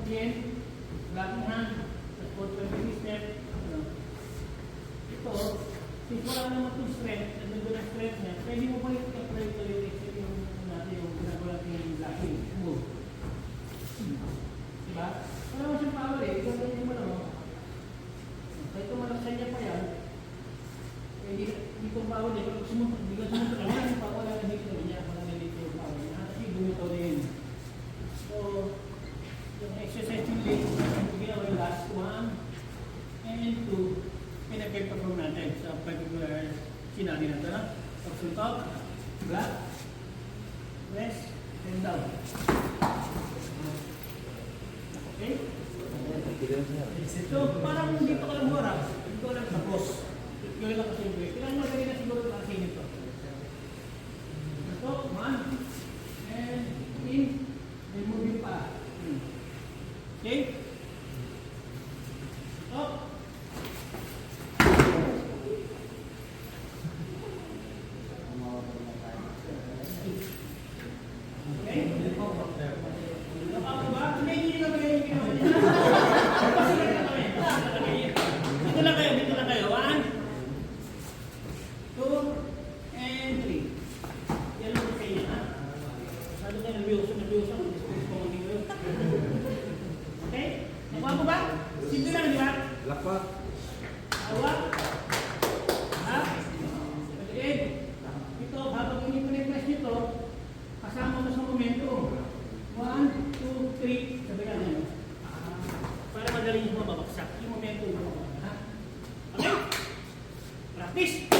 Again, blocking hand, that's for 20 step. Ito, since wala naman itong strength, nandun ang strength niya, pwede mo pa i-apply ito yung natin yung ginagawa natin yung blocking. Move. Diba? Wala naman siyang power eh. Ikaw ganyan mo lang. Kahit tumalaksan niya pa yan, hindi kong power niya. Pag sumunod, hindi ka sumunod lang yan, wala na dito niya, wala na dito yung power niya. Kasi bumitaw na yun. So, yung exercise yung leg, ginawa yung last one, and two, pinag-perform natin sa particular sinabi na ito. Pagsuntok, block, rest, and down. Okay? So, parang dito ka lang mura, dito ka lang tapos. Gawin lang kasi yung break. Kailangan magaling na siguro kasi nito. So, one, and in, and moving pa. Okay? Stop. Okay? Napako ba? Hindi na ba yung ginawa niya? Dito lang kayo, dito lang kayo. 1, 2, and 3. Yan lang kayo na. Masyado kayo nervyoso. Okay? Nakuha mo ba? Simple lang, di ba? Lakpak. Hawak. Ha? Pag-egg. Ito, habang hindi ko na-press nito, kasama mo sa momentum. 1, 2, 3. Sabi ka na. Para magaling mo mababaksak. Yung momentum mo. Ha? Okay? Practice!